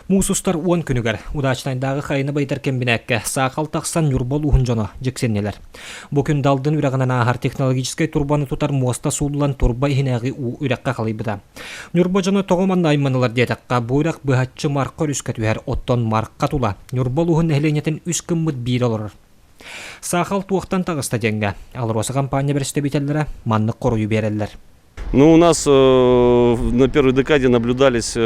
Муус устар кунугэр, удачнайдааҕы хайаны байытар кэмбинээккэ, Саахал тахсан Ньурба улууһун дьоно, дьиксиннилэр. Бүкүн Далдын үрэҕинэн ааһар технологическэй турбаны тутар муоста сууллан турба иһинээҕи үрэххэ халыйбыта. Ньурба дьоно тоҕо Маҥнай Айхалга диэтэкка буйрах быһаччы марка үскэ түһэр оттон марка тула. Ньурба улууһун эхлээнэтин үс кыммыт биир олорор. Саахал туохтан тагыста деньга. АЛРОСА компания берестебителлere маннык коруйу береллер. Ну, у нас на первой декаде наблюдались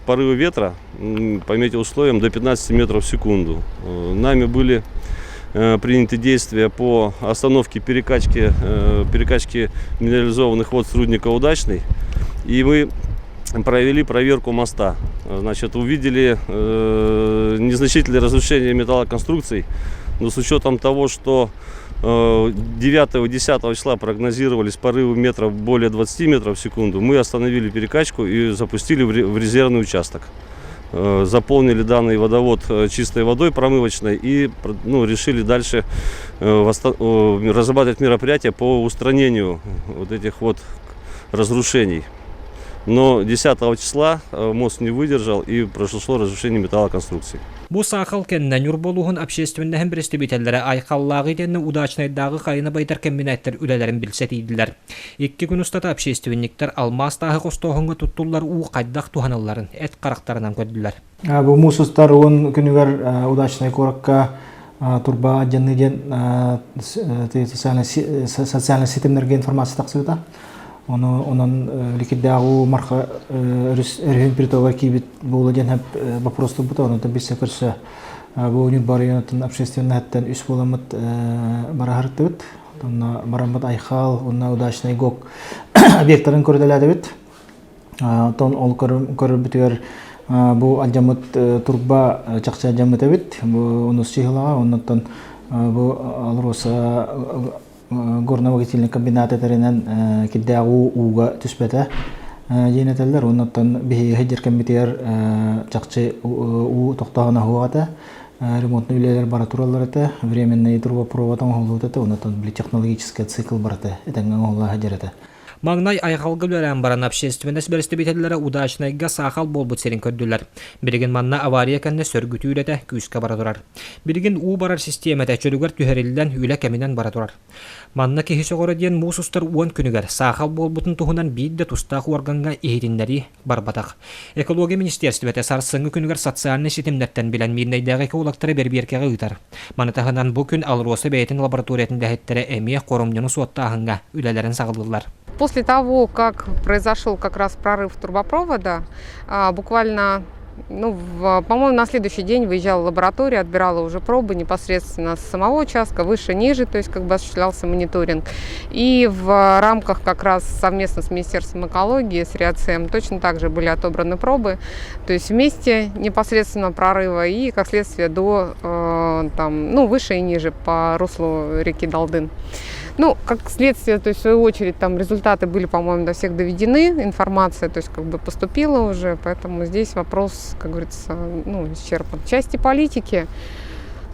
порывы ветра по метеоусловиям до 15 метров в секунду. Нами были приняты действия по остановке перекачки минерализованных вод с рудника «Удачный». И мы провели проверку моста. Значит, увидели незначительные разрушения металлоконструкций, но с учетом того, что 9-10 числа прогнозировались порывы метров более 20 метров в секунду, мы остановили перекачку и запустили в резервный участок. Заполнили данный водовод чистой водой промывочной и решили дальше разрабатывать мероприятия по устранению вот этих вот разрушений. Но 10 числа мост не выдержал и произошло разрушение металлоконструкций. Бу Саахал кэннэ Ньурба улууһун общественнэһин берестебителлere Айхаллагы итиэннэ Удачнайдааҕы хайаны байытар кэмбинээттэр үлэлэрин билсетийдилэр. Икки күн устата общественниктер алмастааһы костооһунга туттуллар кайдах туханалларын эт карактарынан көддүлэр. Бу Муус устар кунугэр удачнай коракка турба дьоно социальный сетемнерге информация тахсыта. Онон ликиддагы марха өрүн притога кибит боладен хап вопросту бута онон биссе көрсө бу Ньурба районунун общественнеттен үс боламыт барахыртыбыт. Онна Марамат Айхал, онна Удачнайдааҕы объекттарын көрдөлөдүбүт. Тон ол көрүбүтөр бу аджамыт турба чакча аджамыт эбит. Бу онус чыгылага оннон бу АЛРОСА горно-вагительный комбинат этеринен киддагы уга түспете жейнетелер оннан бихи хеджер комитер чакчы у токтогона хуата ремонтный үйлер бара туралар эте временный турба проводон холут эте оннан технологический цикл барты этенген холла хеджерете. Маҥнай Айхалга үлэрэн баран общественность берестебителлere Удачнайга Саахал болбут серин көрдүлэр. Биригин манна авария кэнне сөргүтүүлете күүскэ бара турар. Биригин барар системете чөлүгөр түһэриллен үлэ кэминен бара турар. Манна киһи соҕоро диэн Муус устар күнүгэр Саахал болбутун туһунан биидде тустаах органга иһитиннери барбатах. Экология министерствете сарсыҥҥы күнүгэр социальный ситимнерттен билэн Маҥнайдааҕы экологтары бербиэркэҕи ыытар. Манытаһынан бу күн АЛРОСА бэйэтин лабораториятын дэһэттерэ эмиэ корумньону суоттааһынга үлэлэрин саҕылылар. После того, как произошел как раз прорыв трубопровода, буквально, по-моему, на следующий день выезжала лаборатория, отбирала уже пробы непосредственно с самого участка, выше-ниже, то есть осуществлялся мониторинг. И в рамках как раз совместно с Министерством экологии, с РИАЦМ, точно так же были отобраны пробы, то есть вместе непосредственно прорыва и, как следствие, до выше и ниже по руслу реки Далдын. Как следствие, то есть в свою очередь там результаты были, по-моему, до всех доведены, информация, то есть поступила уже, поэтому здесь вопрос, как говорится, исчерпан. В части политики,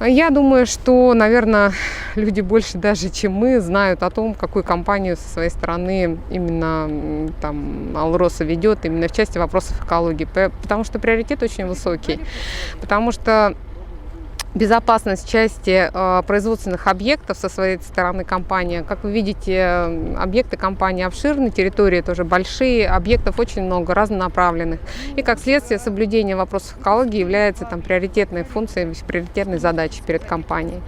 я думаю, что, наверное, люди больше даже, чем мы, знают о том, какую кампанию со своей стороны именно АЛРОСА ведет, именно в части вопросов экологии, потому что приоритет очень высокий, потому что безопасность части производственных объектов со своей стороны компании. Как вы видите, объекты компании обширны, территории тоже большие, объектов очень много, разнонаправленных. И как следствие соблюдение вопросов экологии является приоритетной функцией, приоритетной задачей перед компанией.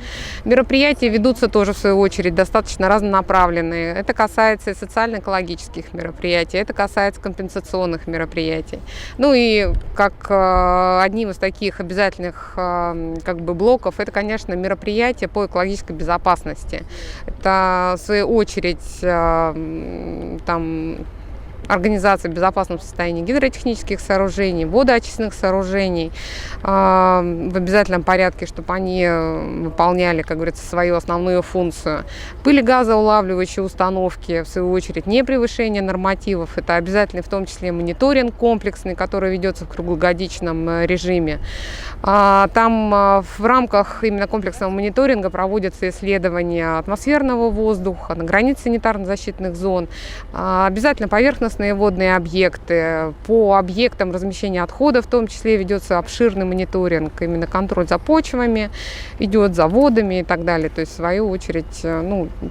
Мероприятия ведутся тоже в свою очередь достаточно разнонаправленные. Это касается и социально-экологических мероприятий, это касается компенсационных мероприятий. И как одним из таких обязательных блоков, это, конечно, мероприятия по экологической безопасности. Это, в свою очередь, организация в безопасном состоянии гидротехнических сооружений, водоочистных сооружений в обязательном порядке, чтобы они выполняли, как говорится, свою основную функцию. Пылегазоулавливающие установки, в свою очередь, не превышение нормативов. Это обязательно в том числе мониторинг комплексный, который ведется в круглогодичном режиме. Там в рамках именно комплексного мониторинга проводятся исследования атмосферного воздуха, на границе санитарно-защитных зон, обязательно поверхностные местные водные объекты. По объектам размещения отходов в том числе ведется обширный мониторинг, именно контроль за почвами, идет за водами и так далее. То есть, в свою очередь,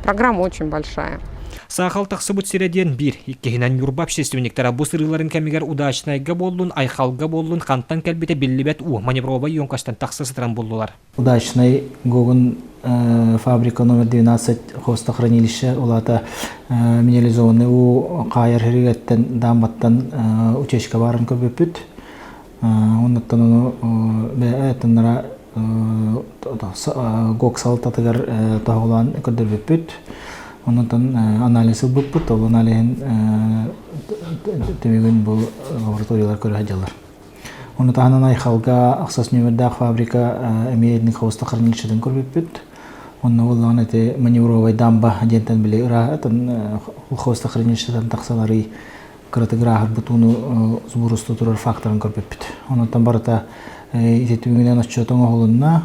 программа очень большая. Саахал тахсыбыт сиреден бир, Иккиһинэн Ньурба общественниктара бу сырыларын кэмигер Удачнайдааҕы боллун, Айхалга боллун, хантан кэлбите биллибет маневровай йонкастан тахсы сытран болдулар. Удачнайдааҕын фабрика номер 12 хостохранилище олата минерализованный у кайыр хиригеттен дамбаттан учечка барын көбөпүт. Оннаттан ону бээтиннара гоксал татыгар тағылан көдөрбөпүт. Оннаттан анализы бұппыт, ол анализин төмөгүн бұл лабораториялар көрі хаджалар. Маңнай Айхалга ақсас нөмірдәқ фабрика әмейедінің қауысты қырнылшыдың көрбеппет. Онна олған әте маневровай дамба дентен біле ұрағытын қауысты қырнылшыдан тақсалары кыраты грахар бұтуыны сбурусты тұрар факторын көрбеппет. Оннаттан барыта итетугенен отчетың оғылынна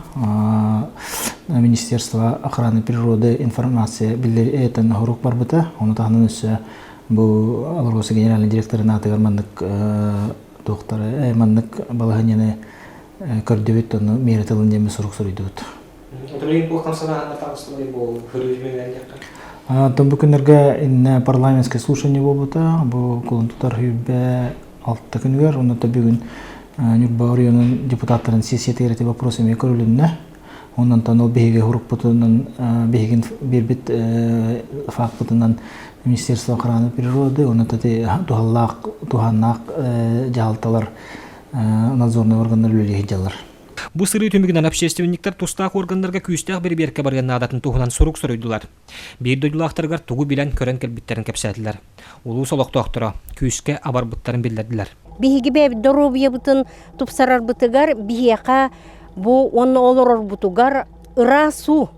Министерство охраны природы информация билдер этен хорук барбыта. Оны тағынан өсі бұл АЛРОСА генеральный директорына атығар мандық доктора мандык балаганяны көрдөбүт, оны меретелин жеме сорук сурuyдубут. Бу күннерге инне парламентский слушание болбута, бу тутар хүбе 6 күнгөр, оны бүгүн Ньурба районунун депутаттарын сессия эрети вопрос эме көрүлүннө. Ондан тан ол беге хурук бутунан беген бербит факт бутунан Министерство охраны природы, оны тати туханнак жалталар надзорный органдар үлелеги жалар. Бу сыры төмігінен общественниктер тустақ органдарға күйістақ бір берке барған адатын туғынан сорук сұройдылар. Bir дойдылақтарғар туғы билэн-көрөн келбіттерін кепсәділер. Улуу солоқтоқтыра күйіске абарбыттарын білдерділер. Биһиги бе доробия бутын тупсарар бытыгар бихияқа бу онны олорор бутугар ыра су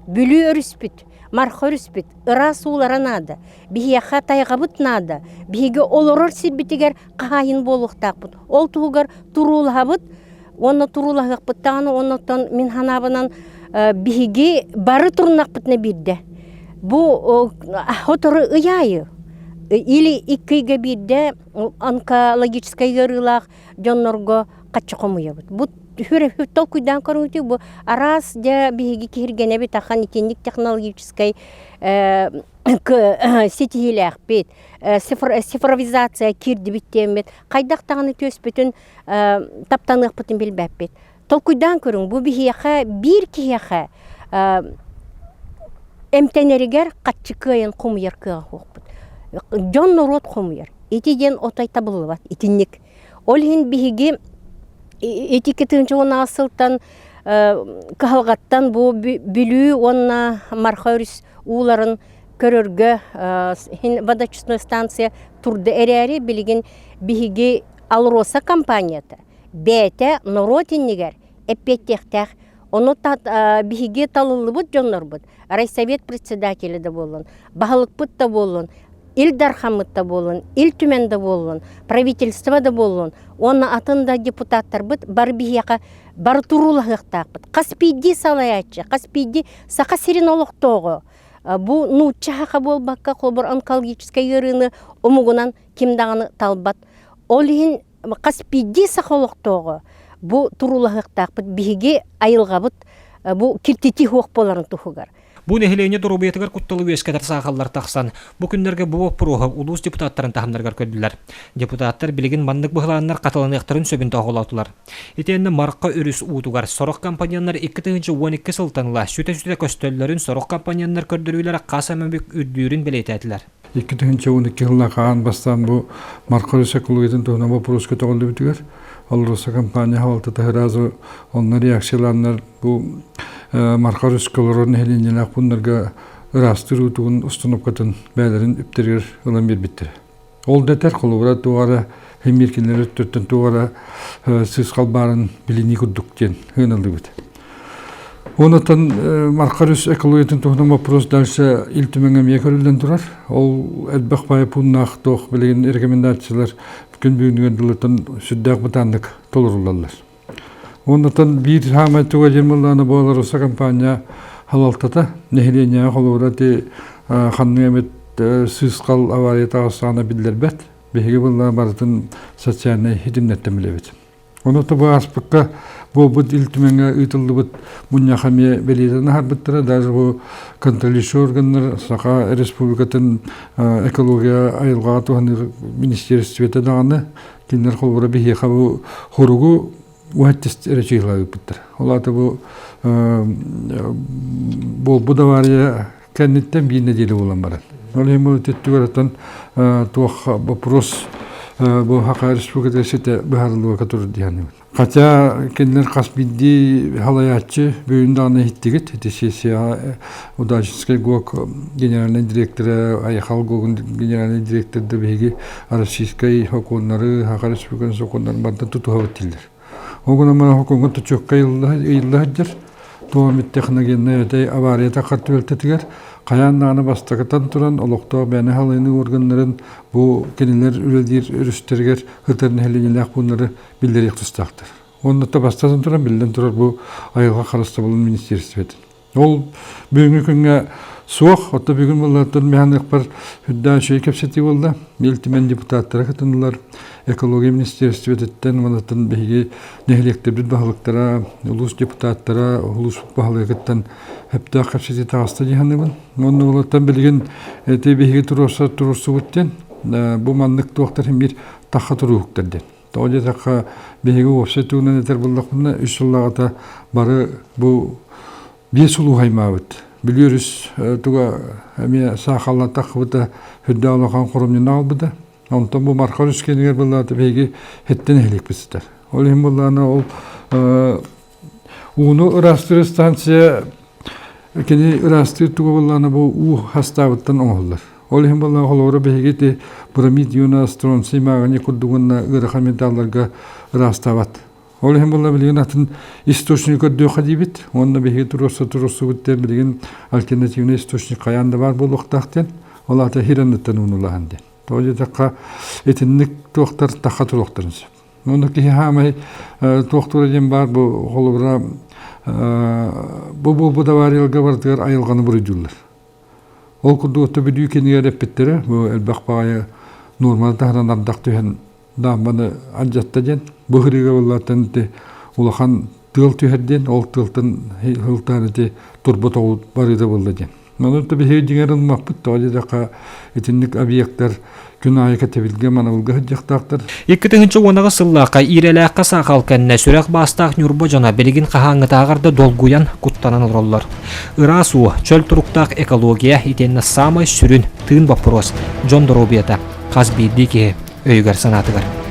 бүлі өріспіт. Мархорыспит, ырасуулара нада, бихияха тайгабыт нада, бихиге олорор сирбитигер кахайын болуктакбыт. Ол тугар турулахабыт, онна турулахакбыттаганы оннотон мин ханабынан бихиге бары турнакбытна бирде. Бу хоторы ыяйы. Или иккиге бирде онкологическай гырылах дьонорго каччокомуябыт. Бу хүрэ толкуйдан көрүнүтү бу арас де биги киргене бит тахан итиэннэ технологическэй сетилэх бит цифровизация кирди биттемет кайдактаганы төспүтүн таптанык бутун билбеп бит толкуйдан көрүн бу бихияха бир кияха эмтенеригер каччыкыйын кумуяр кыахокпут дьоно рот кумуяр итиден отай табылыбат итинник олхин бихиги этикетинче оны асылтан кахалгаттан бу бүлүү онна мархорис ууларын көрөргө водочистная станция турда эрери билген биһиги АЛРОСА компанията бете норотиннигер эппеттехтех оны биһиги талылыбыт жоннорбут райсовет председателі да болын бахалыкпыт да болын Илдархамытта болын, Илтүменде болын, правительство да болын, оны атында депутаттар бит, бар бияқа, бар турулағықтақ бит. Қаспиди салаячы, қаспиди сақа сирен олықтоғы. Бу нучаха болбаққа қолбыр онкологическай еріні омугунан кимдағаны талбат. Олығын қаспиди сақа олықтоғы. Бу турулағықтақ бит, биге айылға бит, бу киртети хоқ боларын тұхығар. Бу нехилене дорубиятыгар кутталы вескатар саахаллар тахсан. Бу күннерге бу проха улус депутаттарын тахамдаргар көддүләр. Депутаттар билеген мандык быхлааннар каталаныктарын сөбүн тагылатылар. Итиэннэ Марха өрүс уутугар сорок компаниялар 2012 сылтанла сүтө-сүтө көстөллөрүн сорок компаниялар көрдүрүлөр касамыбык үддүүрүн белететилер. 2012 жылда каан бастан бу Марха өрүсөкүлүгүтүн тугуна вопрос көтөгүлдү бүтүгөр. АЛРОСА компания хавалта разы онна реакцияланнар бу Марха өрүсөкүлөрүн хелинелак бундарга ырастыруу тугун установкатын бээлерин үптергер ылан бербиттер. Ол детер колубура тугара хемиркинлер өттөттөн тугара сыз калбарын билини курдуктен хыналды бит. Онотан Марха өрүсөкүлүгүтүн тугуна вопрос дальше илтүмөнгө мекөрүлдөн турар. Ол элбак бай пуннах тох билген рекомендациялар күн бүгүнгөн дылытын сүддак бутандык толурлалар. Онотан бир хамай туга жемулланы АЛРОСА компания халалтата нехиления холурати ханны эмет сыскал авария тахсана билдербет. Беги булла бартын социальный хидимнеттемилебит. Оны таба аспекка бу илтименге үтүлдүбүт муньяхаме белиден харбыттыра даже бу контролирующий органдар саха республикатын экология айылга туган министерствете даганы киндер холбора бихи хабу хоругу уаттис речилага биттер. Олата бу АВАРИЯ кеннеттен бир неделе болан барат. Ол эми өтөттүгөрөтөн туох вопрос бу хака республикасыте бахарлыгы который дияны. Хотя киндер каспидди халаячы бүйүнданы хиттигит сессия удачнайдааҕы гок генеральный директоры Айхалга генеральный директорды беги российской хоконнары хака республикасы хоконнарын барда тутугабыт тилдер. Огунама хоконго тучокка ыйыллаһыддер. Туомит технологическэй авария такартыбелтетигер каяннаны бастакатан туран олокто бәне халыйны органнарын бу кенелер үледир үрүстергер хытырны хеленелек бунары билдерек тустактыр. Онда бастасын туран билден турар бу айылга карашты болун министерствет. Ол бүгүнкү күнгө суох, отто бүгүн буллардан механик бар хүддә шей кепсети болду. Мелтимен депутаттары кытынлар экология министерстветтен манатын беги нехлектердин баһалыктара, улус депутаттара, улус баһалыгыттан хепте кепсети тагысты дигәннән. Онны булаттан билген эти беги турусу буттен бу маннык доктор бир тахха туруктардан. Тоҗа тахха беги офсетунан этер буллакны 3 жылларда бары бу бес улууһаймабыт. Biliyoruz tuga ами Саахална тахбыта хүддә алган курымны албыда. Онтон бу Марха үскенер буллаты беги хеттен элек бистер. Ол эм булланы ол уну ырастыр станция кени ырастыр туга булланы бу у хастабыттан оңоллар. Ол эм булланы холора беги те пирамид дьоно стронций магани кудугунна үрэххэ металларга ырастабат. Ол эм булла билген атын источник өддө хадибит. Онда беги турусу биттен билген альтернативный источник каянда бар болуктактен. Ол ата хиреннеттен унулаһанды. Тоҗа такка этинник токтар тахатулуктарынсы. Онда ки хамай токтор ден бар бу холобра бу АВАРИЯга бардыгар айылганы бурыдылар. Ол кудугта бидүү кенеге репеттере бу элбакпая нормал тахран ардактыгын дамбаны аджаттаден бөхриге буллатын те улахан тыл түйерден ол тылтын хылтаны те турба тоғу барыда булладен. Манутта бихе дигерин мақпыт тоҗака этинник объекттер күн айка тебилге манылга жактактыр. 2010 сыллака иреләккә Саахал кэннэ сүрәк бастак Ньурба жана билигин кахаңытагырда долгуян куттанан роллар. Ырасу чөл туруктак экология итиэннэ самай сүрүн тыын вопрос жондоробията казбиддики өйгөр санатыгар.